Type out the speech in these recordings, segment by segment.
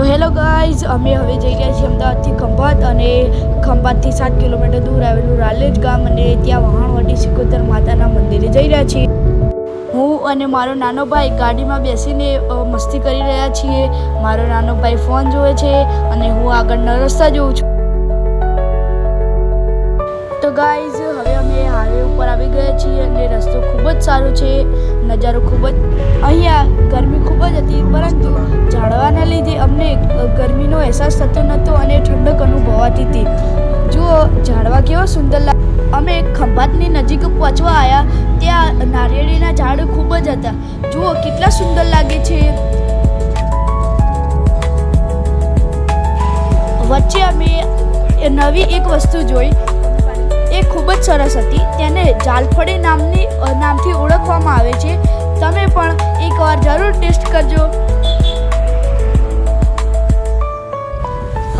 તો hello guys, અમે હવે જઈ રહ્યા છીએ અમદાવાદથી ખંભાત અને ખંભાતથી 7 કિલોમીટર દૂર આવેલું રાલેજ ગામ અને ત્યાં વહાણવટી સિકોતર માતાના મંદિરે જઈ રહ્યા છીએ। હું અને મારો નાનો ભાઈ ગાડીમાં બેસીને મસ્તી કરી રહ્યા છીએ। મારો નાનો ભાઈ ફોન જોવે છે અને હું આગળના રસ્તા જોઉં છું। તો ગાઈઝ, હવે અમે હાઈવે ઉપર આવી ગયા છીએ અને રસ્તો ખૂબ જ સારો છે, નજારો ખૂબ જ અહીંયા ગરમી ખૂબ જ હતી, પરંતુ ઝાડવાના લીધે અમને ગરમીનો અહેસાસ થતો નહોતો અને ઠંડક અનુભવાતી હતી। જુઓ ઝાડવા કેવા સુંદર લાગે। અમે ખંભાતની નજીક પહોંચવા આવ્યા ત્યાં નારિયેળીના ઝાડ ખૂબ જ હતા। જુઓ કેટલા સુંદર લાગે છે। વચ્ચે અમે નવી એક વસ્તુ જોઈ, એ ખૂબ જ સરસ હતી। તેને જાલફળી નામથી ઓળખવામાં આવે છે। તમે પણ એકવાર જરૂર ટેસ્ટ કરજો।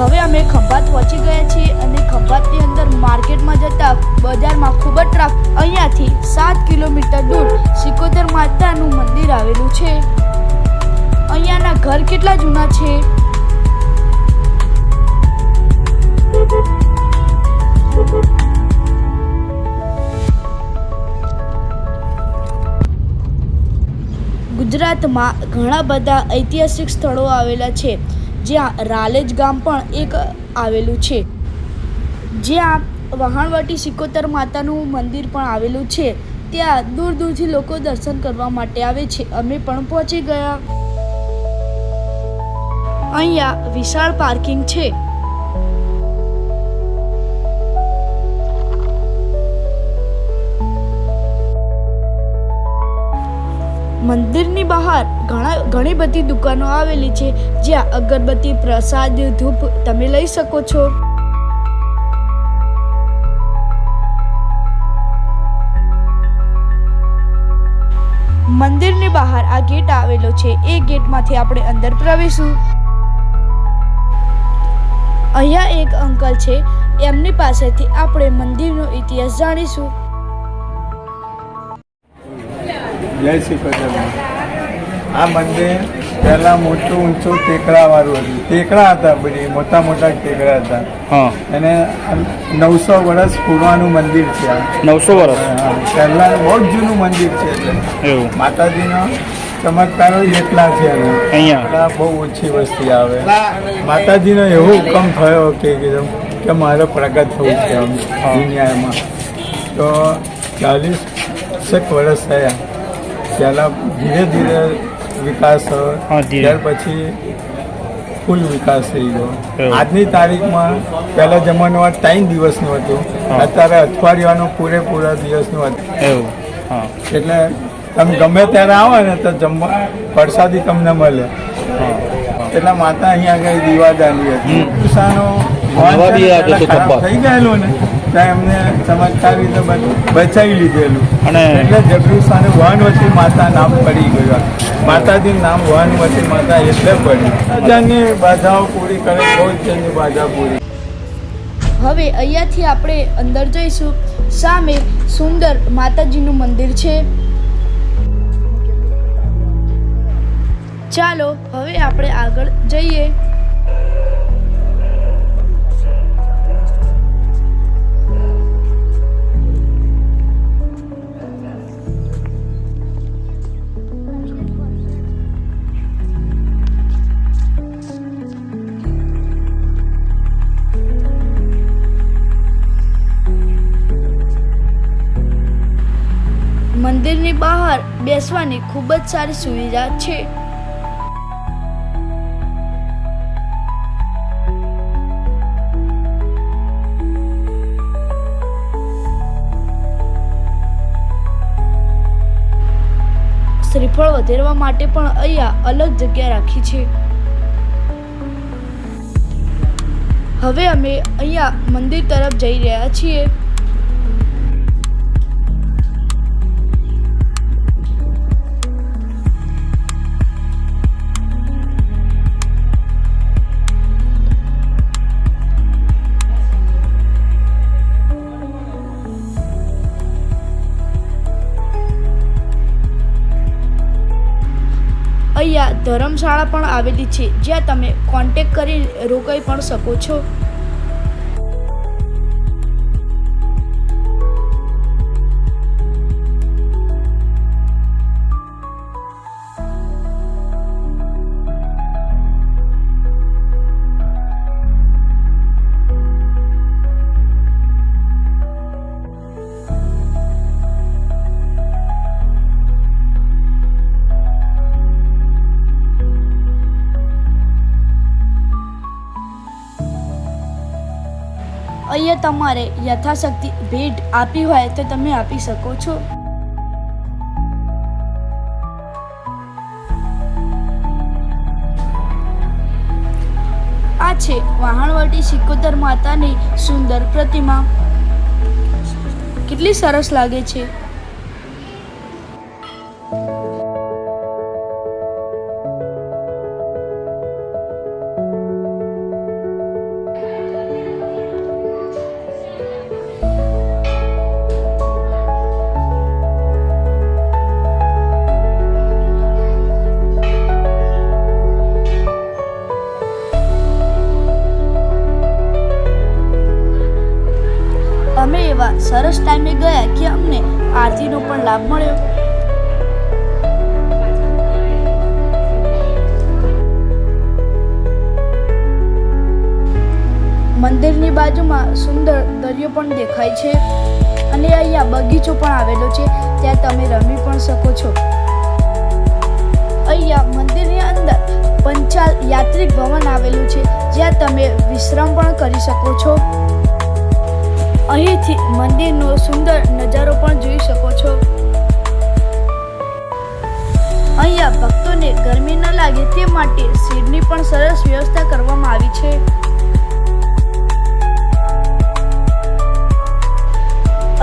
હવે અમે ખંભાત પહોંચી ગયા છીએ અને ખંભાતની અંદર માર્કેટમાં જતા બજારમાં ખૂબ જ ટ્રાફિક। અહીંયાથી 7 કિલોમીટર દૂર સિકોતર માતાનું મંદિર આવેલું છે। અહીંયાના ઘર કેટલા જૂના છે। ગુજરાતમાં ઘણા બધા ઐતિહાસિક સ્થળો આવેલા છે, જ્યાં રાલેજ ગામ પણ એક આવેલું છે, જ્યાં વહાણવટી સિકોતર માતાનું મંદિર પણ આવેલું છે। ત્યાં દૂર દૂરથી લોકો દર્શન કરવા માટે આવે છે। અમે પણ પહોંચી ગયા। અહીંયા વિશાળ પાર્કિંગ છે। મંદિરની બહાર ઘણી બધી દુકાનો આવેલી છે, જ્યાં અગરબત્તી, પ્રસાદ, ધૂપ તમે લઈ શકો છો। મંદિરની બહાર આ ગેટ આવેલો છે, એ ગેટમાંથી આપણે અંદર પ્રવેશશું। અહીંયા એક અંકલ છે, એમની પાસેથી આપણે મંદિરનો ઇતિહાસ જાણીશું। જય શ્રી કૃષ્ણ। આ મંદિર પહેલા મોટું ઊંચું ટેકરાવાળું હતું। ટેકરા હતા, બધી મોટા મોટા ટેકરા હતા। હા, અને 900 વર્ષ પૂર્વનું મંદિર છે। આ 900 વર્ષ પહેલા બહુ જ જૂનું મંદિર છે। એટલે એવું માતાજીનો ચમત્કારો એટલા છે। અહીંયા બહુ ઓછી વસ્તી આવે। માતાજીનો એવો હુકમ થયો કે મારે પ્રગટ થવું છે દુનિયામાં। તો 40 વર્ષ થયા। પહેલાં ધીરે ધીરે વિકાસ થયો, ત્યાર પછી ફૂલ વિકાસ થઈ ગયો। આજની તારીખમાં પહેલા જમાનામાં 3 દિવસનું હતું, અત્યારે અઠવાડિયાનું પૂરેપૂરા દિવસનું હતું। એવું, હા, એટલે તમે ગમે ત્યારે આવો ને તો જમવા પ્રસાદી તમને મળે। એટલે માતા અહીંયા આગળ દીવાદાની હતી। ઉષાનો થઈ ગયેલું ને ત્યાં એમને ચમત્કાર રીતે બચાવી લીધેલું, અને એટલે જગરૂસાનું વહાણવટી માતા નામ પડી ગયું। માતાજીનું નામ વહાણવટી માતા એટલે પડ્યું। બધાની બાધાઓ પૂરી કરે, કોઈ જણની બાધા પૂરી। હવે અહીંયાથી આપણે અંદર જઈશું। સામે સુંદર માતાજીનું મંદિર છે। ચાલો હવે આપણે આગળ જઈએ। મંદિરની બહાર બેસવાની ખૂબ જ સારી સુવિધા છે। શ્રીફળ વધેરવા માટે પણ અહીંયા અલગ જગ્યા રાખી છે। હવે અમે અહીંયા મંદિર તરફ જઈ રહ્યા છીએ। અહીંયા ધર્મશાળા પણ આવેલી છે, જ્યાં તમે કોન્ટેક્ટ કરી રોકાઈ પણ શકો છો. અહીંયા તમારે યથાશક્તિ ભેટ આપી હોય તો તમે આપી શકો છો. આ છે વહાણવટી સિકોતર માતાની સુંદર પ્રતિમા. કેટલી સરસ લાગે છે. અમે એવા સરસ ટાઈમે ગયા કે અમને આરતીનો પણ લાભ મળ્યો. મંદિરની બાજુમાં સુંદર દરિયો પણ દેખાય છે અને અહીંયા બગીચો પણ આવેલો છે, ત્યાં તમે રમી પણ શકો છો. અહીંયા મંદિરની અંદર પંચાલ યાત્રિક ભવન આવેલું છે, જ્યાં તમે વિશ્રામ પણ કરી શકો છો. અહીંથી મંદિરનો સુંદર નજારો પણ જોઈ શકો છો. અહીંયા ભક્તોને ગરમી ન લાગે તે માટે શેડની પણ સરસ વ્યવસ્થા કરવામાં આવી છે.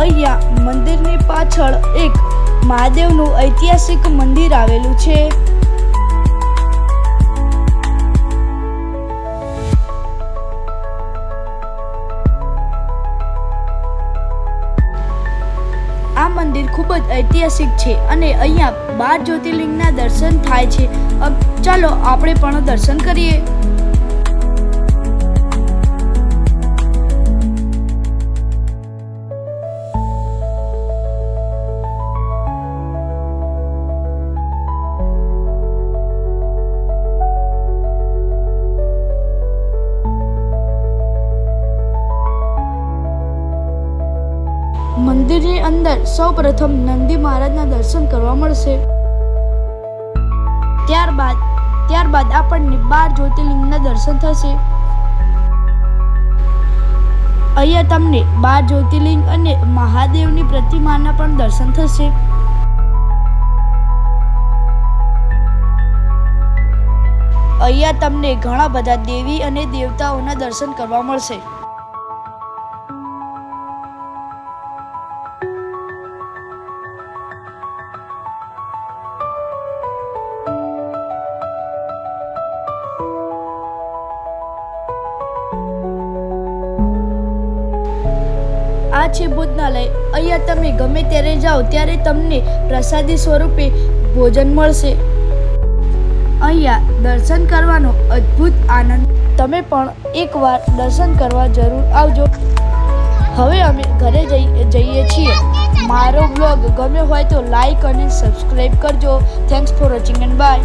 અહીંયા મંદિરની પાછળ એક મહાદેવનું ઐતિહાસિક મંદિર આવેલું છે. આ મંદિર ખૂબ જ ઐતિહાસિક છે અને અહીંયા 12 જ્યોતિર્લિંગના દર્શન થાય છે. ચાલો આપણે પણ દર્શન કરીએ. મંદિરની અંદર સૌપ્રથમ નંદી મહારાજના દર્શન કરવા મળશે. ત્યારબાદ આપણને 12 જ્યોતિર્લિંગના દર્શન થશે. અહીંયા તમને 12 જ્યોતિર્લિંગ અને મહાદેવની પ્રતિમાના પણ દર્શન થશે. અહીંયા તમને ઘણા બધા દેવી અને દેવતાઓના દર્શન કરવા મળશે. આ છે ભોજનાલય. અહીંયા તમે ગમે ત્યારે જાઓ ત્યારે તમને પ્રસાદી સ્વરૂપે ભોજન મળશે. અહીંયા દર્શન કરવાનો અદ્ભુત આનંદ. તમે પણ એકવાર દર્શન કરવા જરૂર આવજો. હવે અમે ઘરે જઈએ છીએ. મારો બ્લોગ ગમ્યો હોય તો લાઈક અને સબસ્ક્રાઈબ કરજો. Thanks for watching and by.